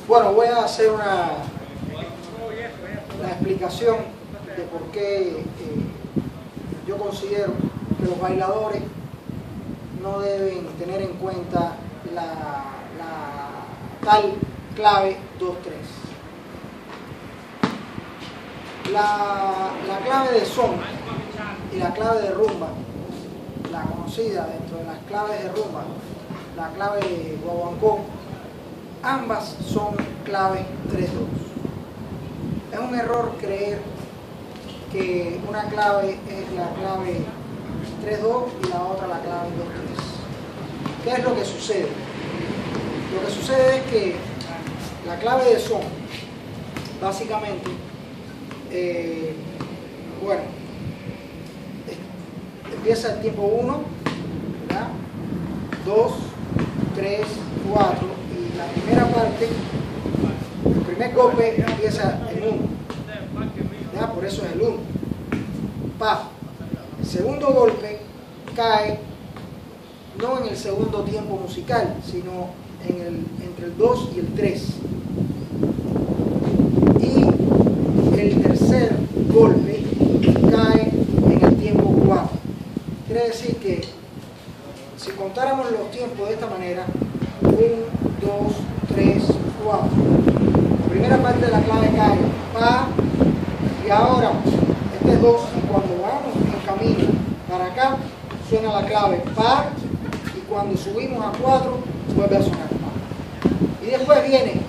Bueno, voy a hacer una explicación de por qué yo considero que los bailadores no deben tener en cuenta la tal clave 2-3. La clave de son y la clave de rumba, la conocida dentro de las claves de rumba, la clave de guaguancó, ambas son claves 3-2. Es un error creer que una clave es la clave 3-2 y la otra la clave 2-3. ¿Qué es lo que sucede? Lo que sucede es que la clave de son, básicamente, bueno, empieza el tiempo 1, 2, 3, 4 y la primera parte, el primer golpe empieza en 1, por eso es el 1. Pa. El segundo golpe cae no en el segundo tiempo musical, sino entre el 2 y el 3. Y el tercer golpe cae en el tiempo 4. Quiere decir que si contáramos los tiempos de esta manera, 1, 2, 3, 4. La primera parte de la clave cae Pa, y ahora este es 2, y cuando vamos en camino para acá, suena la clave Pa, y cuando subimos a 4, vuelve a sonar Pa. Y después viene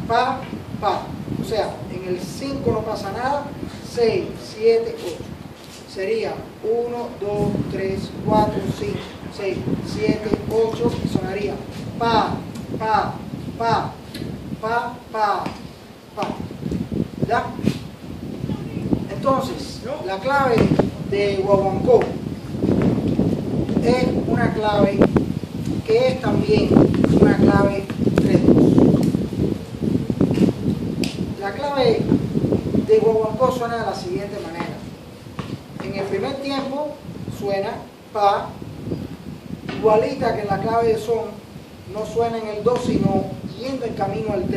Pa, Pa. O sea, en el 5 no pasa nada, 6, 7, 8. Sería 1, 2, 3, 4, 5, 6, 7, 8 y sonaría Pa, Pa, Pa, Pa, Pa, Pa. ¿Verdad? Entonces, la clave de guaguancó es una clave que es también una clave 3-2. La clave de guaguancó suena de la siguiente manera. En el primer tiempo suena Pa, igualita que en la clave de son, no suena en el 2, sino yendo en camino al 3,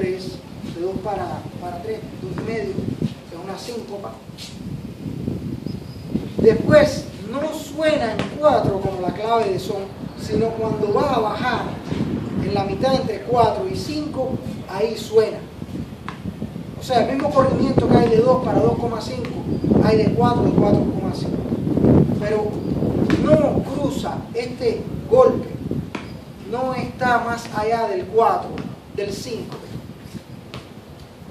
de 2 para 3, 2 y medio, es una síncopa. Después no suena en 4 como la clave de son, sino cuando va a bajar en la mitad entre 4 y 5, ahí suena. O sea, el mismo corrimiento que hay de 2 para 2,5, hay de 4 de 4,5. Pero no cruza este golpe, no está más allá del 4, del 5.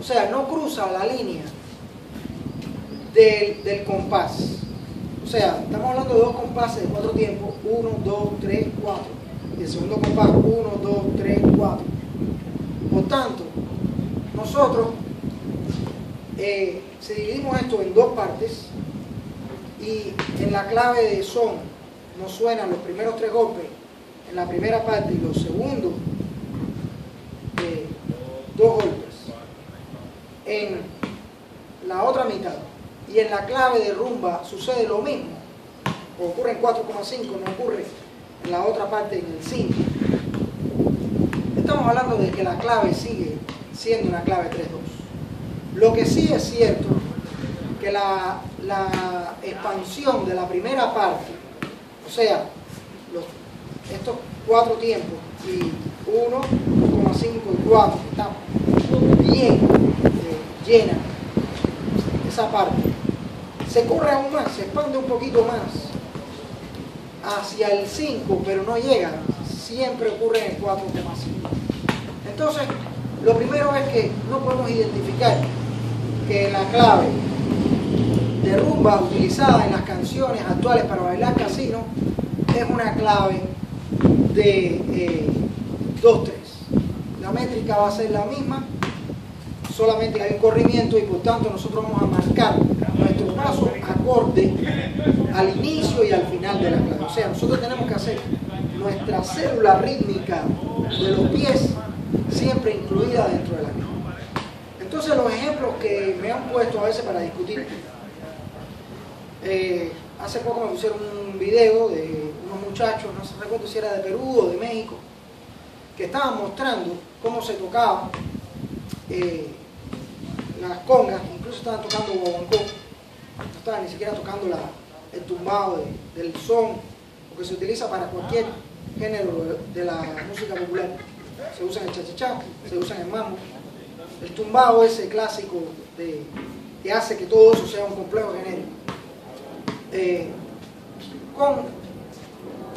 O sea, no cruza la línea del compás. O sea, estamos hablando de 2 compases de 4 tiempos, 1, 2, 3, 4. Y el segundo compás, 1, 2, 3, 4. Por tanto, nosotros, si dividimos esto en 2 partes, y en la clave de son nos suenan los primeros 3 golpes en la primera parte y los segundos 2 golpes en la otra mitad, y en la clave de rumba sucede lo mismo, ocurre en 4,5, no ocurre en la otra parte en el 5. Estamos hablando de que la clave sigue siendo una clave 3-2. Lo que sí es cierto, que la expansión de la primera parte, o sea, estos 4 tiempos, y 1, 2,5 y 4, está bien llena esa parte, se corre aún más, se expande un poquito más hacia el 5, pero no llega, siempre ocurre en el 4,5. Entonces, lo primero es que no podemos identificar que la clave de rumba utilizada en las canciones actuales para bailar casino es una clave de 2-3. La métrica va a ser la misma, solamente hay un corrimiento, y por tanto nosotros vamos a marcar nuestro paso acorde al inicio y al final de la clave. O sea, nosotros tenemos que hacer nuestra célula rítmica de los pies siempre incluida dentro de la clave. Entonces, los ejemplos que me han puesto a veces para discutir hace poco me pusieron un video de unos muchachos, no sé recuerdo si era de Perú o de México, que estaban mostrando cómo se tocaban las congas, incluso estaban tocando guaguancó, no estaban ni siquiera tocando el tumbado del son, porque se utiliza para cualquier género de la música popular. Se usa en el cha-cha-cha, se usa en el mambo. El tumbado es el clásico que hace que todo eso sea un complejo genérico.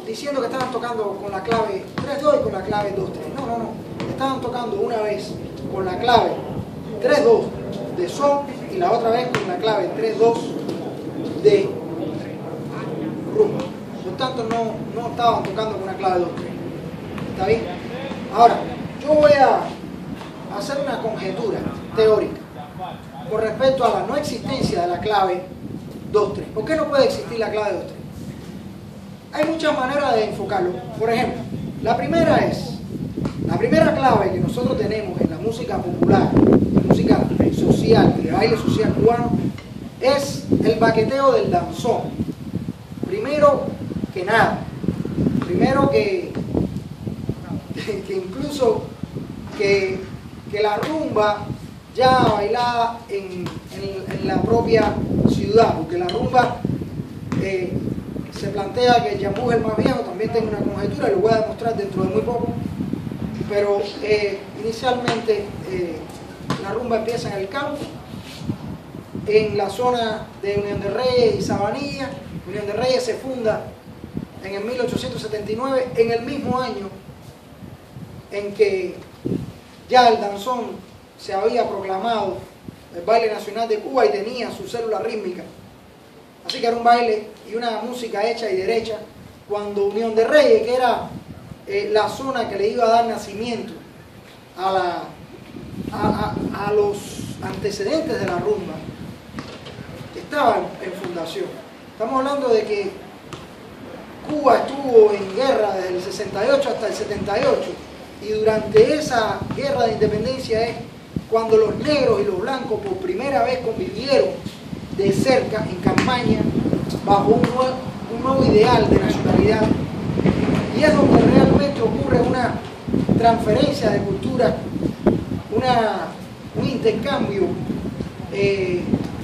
Diciendo que estaban tocando con la clave 3-2 y con la clave 2-3. No. Estaban tocando una vez con la clave 3-2 de son y la otra vez con la clave 3-2 de rumba. Por tanto, no estaban tocando con una clave 2-3. ¿Está bien? Ahora, yo voy a hacer una conjetura teórica con respecto a la no existencia de la clave 2-3. ¿Por qué no puede existir la clave 2-3? Hay muchas maneras de enfocarlo. Por ejemplo, la primera clave que nosotros tenemos en la música popular, la música social, de baile social cubano, es el baqueteo del danzón. Primero que nada, primero que incluso que la rumba ya bailada en la propia ciudad, porque la rumba se plantea que el yambú es el más viejo. También tengo una conjetura y lo voy a demostrar dentro de muy poco, pero inicialmente la rumba empieza en el campo, en la zona de Unión de Reyes y Sabanilla. Unión de Reyes se funda en el 1879, en el mismo año en que ya el danzón se había proclamado el baile nacional de Cuba y tenía su célula rítmica. Así que era un baile y una música hecha y derecha, cuando Unión de Reyes, que era la zona que le iba a dar nacimiento a los antecedentes de la rumba, estaba en fundación. Estamos hablando de que Cuba estuvo en guerra desde el 68 hasta el 78, y durante esa guerra de independencia es cuando los negros y los blancos por primera vez convivieron de cerca, en campaña, bajo un nuevo ideal de nacionalidad. Y es donde realmente ocurre una transferencia de cultura, un intercambio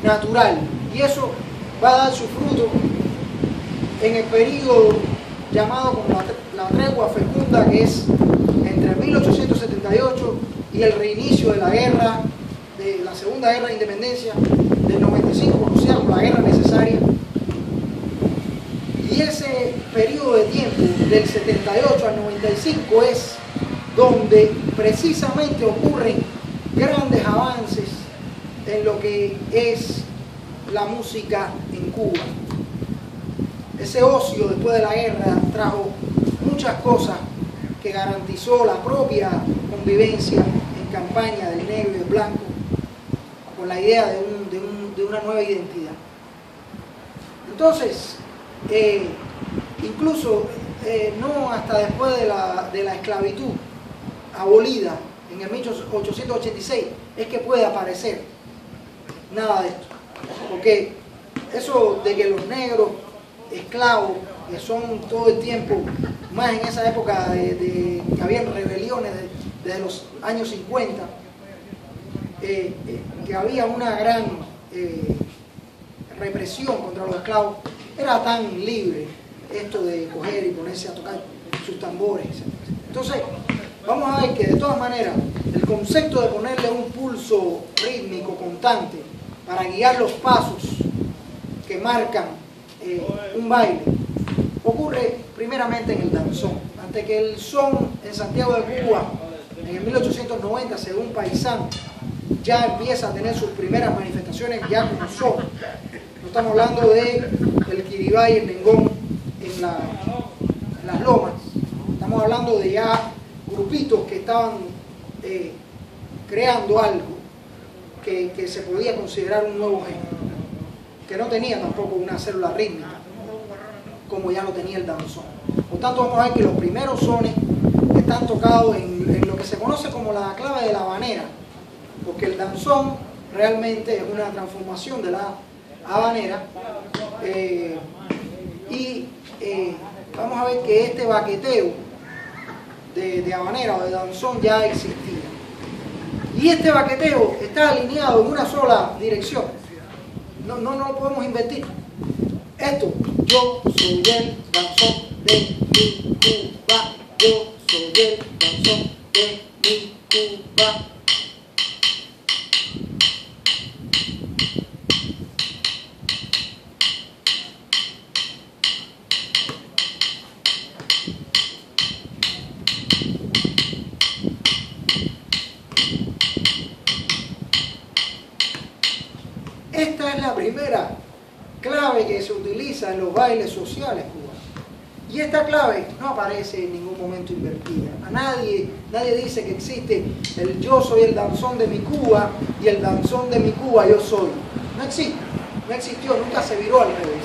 natural. Y eso va a dar su fruto en el periodo llamado como la tregua fecunda, que es entre 1878 y el reinicio de la guerra, de la Segunda Guerra de Independencia del 95, conocida como la guerra necesaria. Y ese periodo de tiempo del 78 al 95 es donde precisamente ocurren grandes avances en lo que es la música en Cuba. Ese ocio después de la guerra trajo muchas cosas que garantizó la propia convivencia en campaña del negro y del blanco, con la idea de una nueva identidad. Entonces, incluso no hasta después de la esclavitud abolida en el 1886 es que puede aparecer nada de esto, porque eso de que los negros esclavos, que son todo el tiempo, más en esa época que habían rebeliones desde los años 50, que había una gran represión contra los esclavos, era tan libre esto de coger y ponerse a tocar sus tambores, etc. Entonces, vamos a ver que de todas maneras el concepto de ponerle un pulso rítmico constante para guiar los pasos que marcan un baile ocurre primeramente en el danzón. Antes que el son en Santiago de Cuba en el 1890, según Paisán, ya empieza a tener sus primeras manifestaciones ya como son. No estamos hablando del Quiribá y el Nengón en las lomas. Estamos hablando de ya grupitos que estaban creando algo que se podía considerar un nuevo género, que no tenía tampoco una célula rítmica como ya lo tenía el danzón. Por tanto, vamos a ver que los primeros sones están tocados en lo que se conoce como la clave de la habanera, porque el danzón realmente es una transformación de la habanera, Y vamos a ver que este baqueteo de habanera o de danzón ya existía. Y este baqueteo está alineado en una sola dirección. No lo podemos invertir. Esto, yo soy el danzón de mi Cuba, yo soy el danzón de mi Cuba. Esta es la primera clave que se utiliza en los bailes sociales cubanos. Y esta clave no aparece en ningún momento invertida. A nadie dice que existe el yo soy el danzón de mi Cuba y el danzón de mi Cuba yo soy. No existe, no existió, nunca se viró al revés.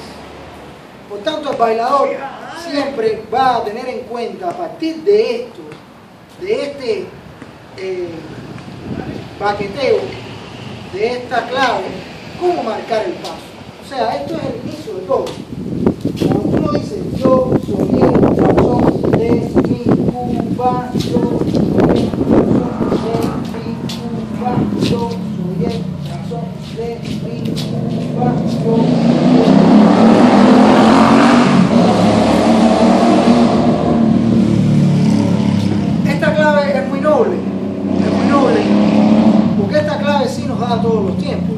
Por tanto, el bailador siempre va a tener en cuenta, a partir de esto, de este baqueteo, de esta clave, cómo marcar el paso. O sea, esto es el inicio de todo. Cuando uno dice, yo soy el danzón de mi Cuba, yo soy el danzón de mi Cuba, yo soy el danzón de mi Cuba, Esta clave es muy noble, porque esta clave sí nos da todos los tiempos.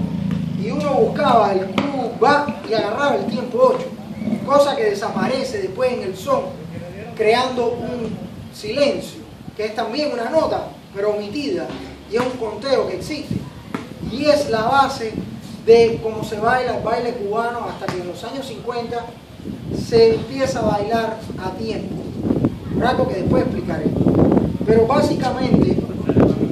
Y uno buscaba el Cuba y agarraba el tiempo 8, cosa que desaparece después en el son, creando un silencio, que es también una nota, pero omitida, y es un conteo que existe. Y es la base de cómo se baila el baile cubano hasta que en los años 50 se empieza a bailar a tiempo, algo que después explicaré. Pero básicamente,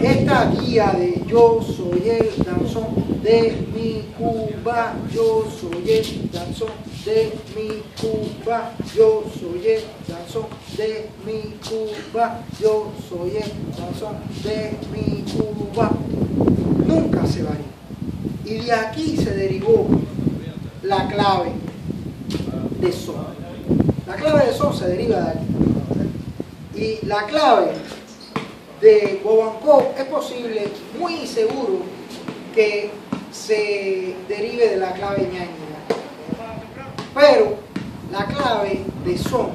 esta guía de yo soy el danzón de mi Cuba, yo soy el danzón de mi Cuba, yo soy el danzón de mi Cuba, yo soy el danzón de mi Cuba, nunca se varió. Y de aquí se derivó la clave de son. La clave de son se deriva de aquí. Y la clave de guaguancó es posible, muy seguro, que se derive de la clave ñaña. Pero la clave de son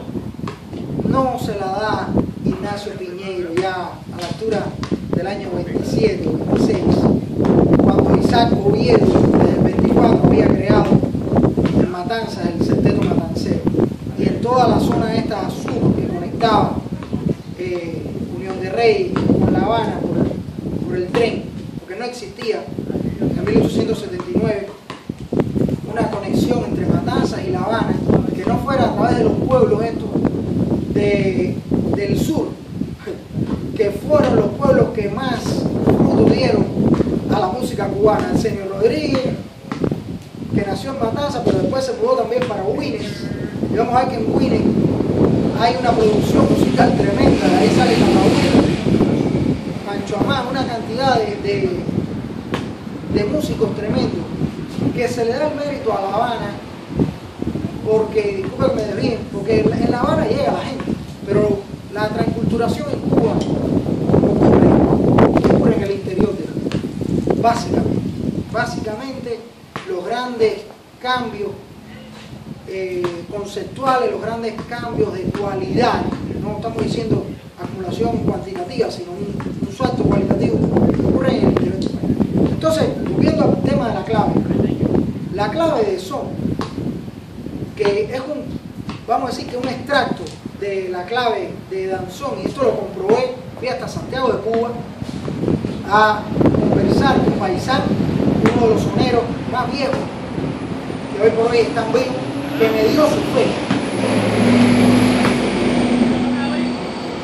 no se la da Ignacio Piñeiro ya a la altura del año 27 o 26, cuando Isaac Oviedo desde el 24 había creado en Matanzas el Septeto Matancero, y en toda la zona esta sur que conectaba Unión de Rey con La Habana por el tren, porque no existía en 1879 una conexión entre Matanzas y La Habana que no fuera a través de los pueblos estos del sur, que fueron los pueblos que más fruto dieron a la música cubana. Arsenio Rodríguez, que nació en Matanzas, pero después se mudó también para Huines, y vamos a ver que en Huines hay una producción musical tremenda, de ahí sale Camahuino, Pancho Amán, una cantidad de músicos tremendos, que se le da el mérito a La Habana, porque, discúlpenme de bien, porque en La Habana llega la gente, pero la transculturación en Cuba ocurre en el interior de Cuba, básicamente los grandes cambios conceptuales, los grandes cambios de cualidad, no estamos diciendo acumulación cuantitativa, sino un salto cualitativo, ocurre en el interior de España. Entonces, volviendo al tema de la clave de son, que es vamos a decir que un extracto de la clave de danzón, y esto lo comprobé, fui hasta Santiago de Cuba a conversar con Paisán, uno de los soneros más viejos que hoy por hoy están vivos, que me dio su fe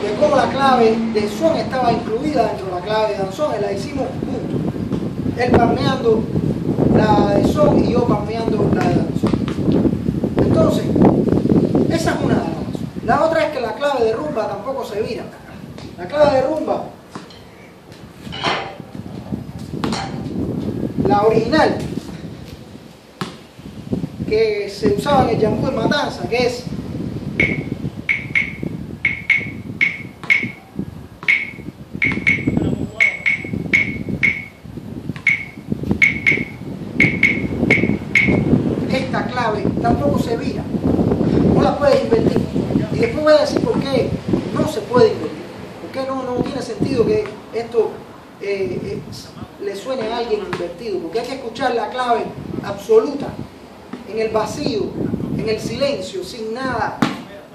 de cómo la clave de son estaba incluida dentro de la clave de danzón, y la hicimos juntos, él palmeando la de son y yo palmeando la de danzón. Entonces, esa es una de las razones. La otra es que la clave de rumba tampoco se vira. La clave de rumba, la original, que se usaba en el Yambú en Matanza, que es esta clave, tampoco se vira, no la puedes invertir. Y después voy a decir por qué no se puede invertir, por qué no tiene sentido que esto le suene a alguien invertido, porque hay que escuchar la clave absoluta, en el vacío, en el silencio, sin nada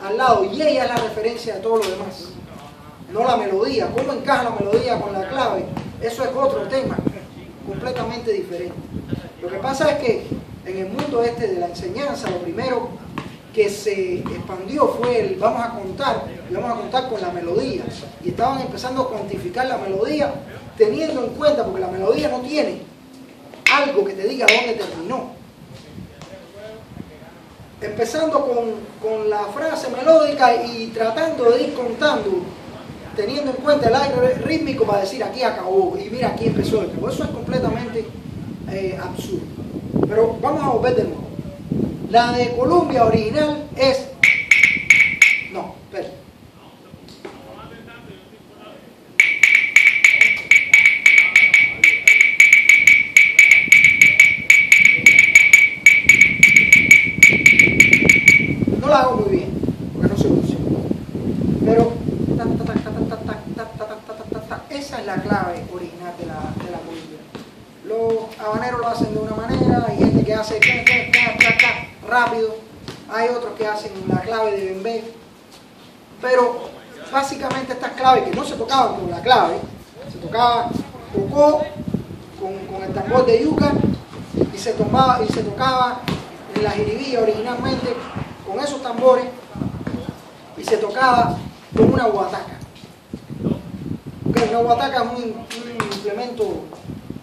al lado, y ella es la referencia de todo lo demás, no la melodía. ¿Cómo encaja la melodía con la clave? Eso es otro tema completamente diferente. Lo que pasa es que en el mundo este de la enseñanza, lo primero que se expandió fue el vamos a contar con la melodía, y estaban empezando a cuantificar la melodía teniendo en cuenta, porque la melodía no tiene algo que te diga dónde terminó. Empezando con la frase melódica y tratando de ir contando, teniendo en cuenta el aire rítmico para decir aquí acabó y mira aquí empezó el cabo. Eso es completamente absurdo. Pero vamos a volver de nuevo. La de Colombia original es... No, espera. No la hago muy bien, porque no se funciona. Pero esa es la clave original de la Colombia. Los habaneros lo hacen de una manera, hay gente que hace rápido, hay otros que hacen la clave de bembé, pero básicamente estas claves que no se tocaban con la clave, se tocaba cocó con el tambor de yuca y se tocaba en la jiribilla originalmente con esos tambores y se tocaba con una guataca. Una guataca es un implemento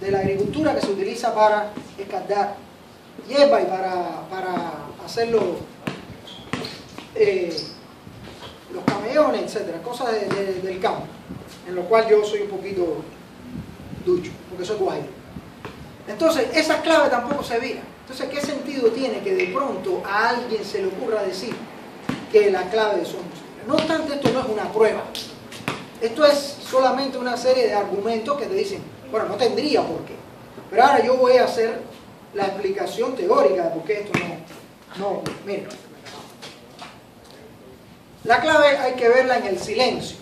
de la agricultura que se utiliza para escaldar hierba y para hacer los camellones, etcétera, cosas del campo, en lo cual yo soy un poquito ducho, porque soy guayo. Entonces, esa clave tampoco se vira. Entonces, ¿qué sentido tiene que de pronto a alguien se le ocurra decir que la clave de son música? No obstante, esto no es una prueba. Esto es solamente una serie de argumentos que te dicen, bueno, no tendría por qué. Pero ahora yo voy a hacer la explicación teórica de por qué esto no. Miren. La clave hay que verla en el silencio.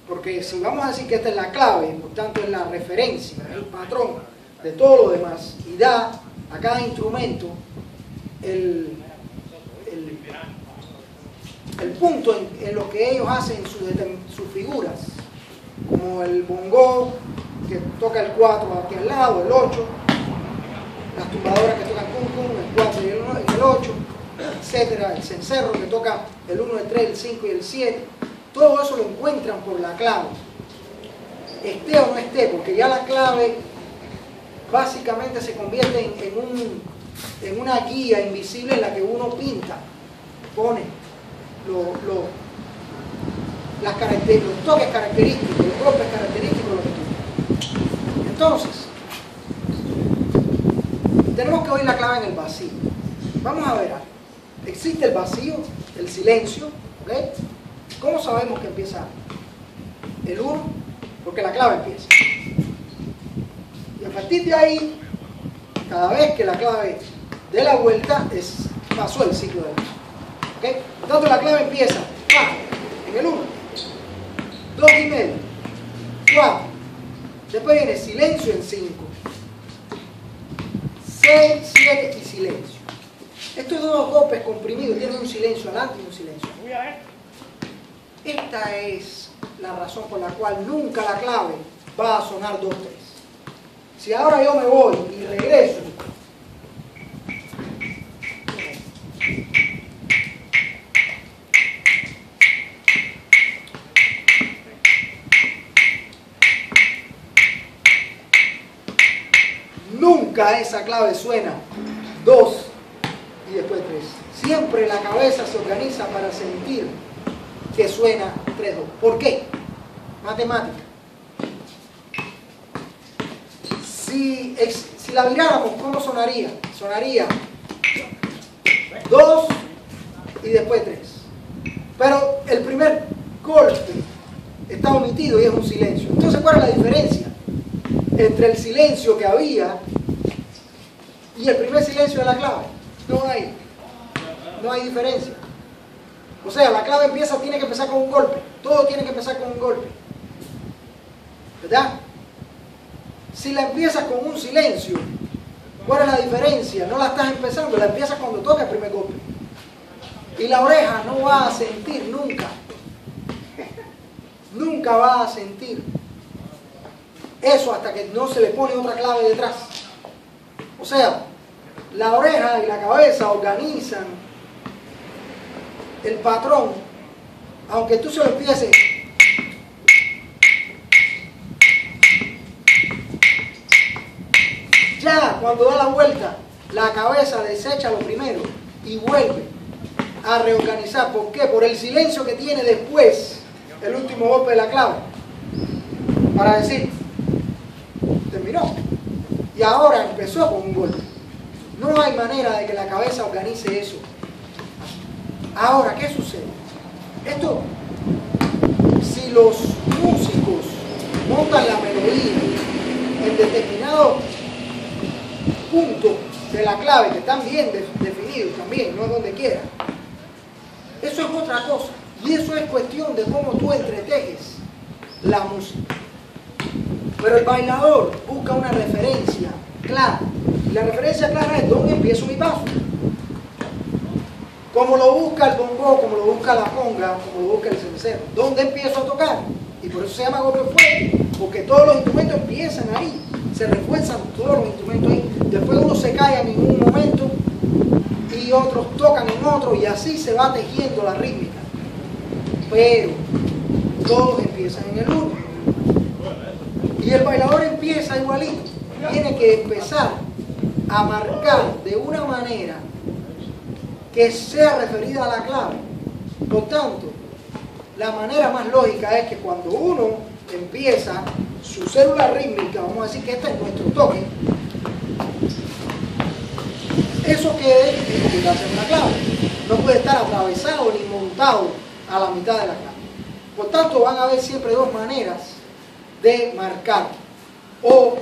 Porque si vamos a decir que esta es la clave, por tanto es la referencia, el patrón de todo lo demás, y da a cada instrumento el punto en lo que ellos hacen sus figuras, como el bongo que toca el 4 aquí al lado, el 8, las tumbadoras que tocan cum cum, el 4 y el 8, etcétera, el cencerro que toca el 1, el 3, el 5 y el 7. Todo eso lo encuentran por la clave, esté o no esté, porque ya la clave básicamente se convierte en una guía invisible en la que uno pinta, pone los toques característicos, los golpes característicos, lo que tú. Entonces, tenemos que oír la clave en el vacío. Vamos a ver, existe el vacío, el silencio, ¿ok? ¿Cómo sabemos que empieza el 1? Porque la clave empieza. Y a partir de ahí, cada vez que la clave dé la vuelta, pasó el ciclo de luz. ¿Okay? Entonces la clave empieza en el 1, 2 y medio, 4, después viene silencio en 5, 6, 7 y silencio. Estos dos golpes comprimidos tienen un silencio adelante y un silencio. Esta es la razón por la cual nunca la clave va a sonar 2, 3. Si ahora yo me voy y regreso, nunca esa clave suena 2 y después 3. Siempre la cabeza se organiza para sentir que suena 3, 2. ¿Por qué? Matemática. Si la viráramos, ¿cómo sonaría? Sonaría 2 y después 3. Pero el primer golpe está omitido y es un silencio. Entonces, ¿cuál es la diferencia entre el silencio que había y el primer silencio de la clave? No hay diferencia. O sea, la clave tiene que empezar con un golpe. Todo tiene que empezar con un golpe. ¿Verdad? Si la empiezas con un silencio, ¿cuál es la diferencia? No la estás empezando, la empiezas cuando toca el primer golpe. Y la oreja no va a sentir nunca. Nunca va a sentir eso hasta que no se le pone otra clave detrás. O sea, la oreja y la cabeza organizan el patrón, aunque tú se lo empieces ya cuando da la vuelta, la cabeza desecha lo primero y vuelve a reorganizar. ¿Por qué? Por el silencio que tiene después el último golpe de la clave para decir terminó y ahora empezó con un golpe. No hay manera de que la cabeza organice eso. Ahora, ¿qué sucede? Esto, si los músicos montan la melodía en determinado punto de la clave, que están bien definidos también, no es donde quiera, eso es otra cosa. Y eso es cuestión de cómo tú entretejes la música. Pero el bailador busca una referencia clara. Y la referencia clara es dónde empiezo mi paso. Como lo busca el bongo, como lo busca la conga, como lo busca el cencerro. ¿Dónde empiezo a tocar? Y por eso se llama golpe fuerte, porque todos los instrumentos empiezan ahí. Se refuerzan todos los instrumentos ahí. Después unos se callan en un momento y otros tocan en otro y así se va tejiendo la rítmica. Pero todos empiezan en el 1. Y el bailador empieza igualito. Tiene que empezar a marcar de una manera que sea referida a la clave. Por tanto, la manera más lógica es que cuando uno empieza su célula rítmica, vamos a decir que este es nuestro toque, eso quede en la clave. No puede estar atravesado ni montado a la mitad de la clave. Por tanto, van a haber siempre dos maneras de marcar, o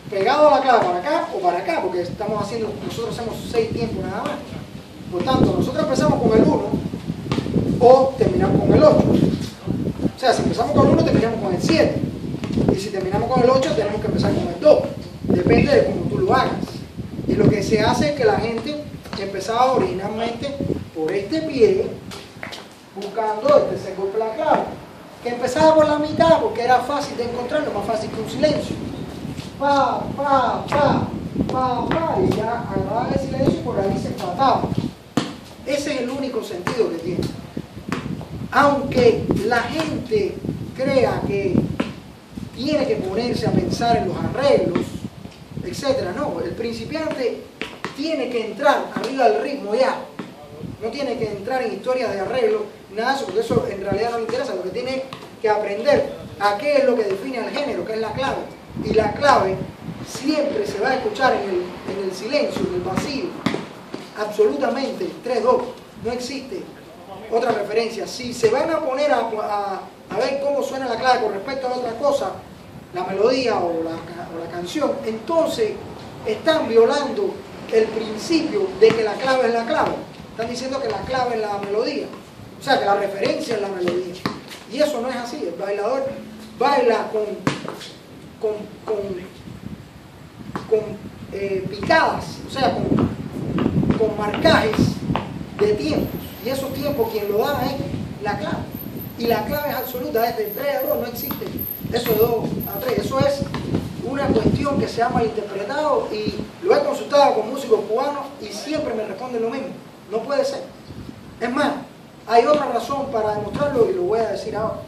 pegado a la clave para acá o para acá, porque nosotros hacemos 6 tiempos nada más. Por tanto, nosotros empezamos con el 1 o terminamos con el 8. O sea, si empezamos con el 1, terminamos con el 7. Y si terminamos con el 8, tenemos que empezar con el 2. Depende de cómo tú lo hagas. Y lo que se hace es que la gente empezaba originalmente por este pie, buscando el tercer golpe de la clave, que empezaba por la mitad porque era fácil de encontrarlo, más fácil que un silencio. Pa, pa, pa, pa, pa, y ya agarraba el silencio y por ahí se empataba. Ese es el único sentido que tiene. Aunque la gente crea que tiene que ponerse a pensar en los arreglos, etcétera, no, el principiante tiene que entrar arriba del ritmo ya. No tiene que entrar en historias de arreglo, nada de eso, porque eso en realidad no le interesa. Lo que tiene que aprender a qué es lo que define al género, que es la clave. Y la clave siempre se va a escuchar en el silencio, en el vacío. Absolutamente, 3-2. No existe otra referencia. Si se van a poner a ver cómo suena la clave con respecto a otra cosa, la melodía o la canción, entonces están violando el principio de que la clave es la clave. Están diciendo que la clave es la melodía. O sea, que la referencia es la melodía. Y eso no es así. El bailador baila con picadas, o sea, con marcajes de tiempos. Y esos tiempos quien lo da es la clave. Y la clave es absoluta, es de 3 a 2, no existe eso de 2 a 3. Eso es una cuestión que se ha malinterpretado y lo he consultado con músicos cubanos y siempre me responden lo mismo. No puede ser. Es más, hay otra razón para demostrarlo y lo voy a decir ahora.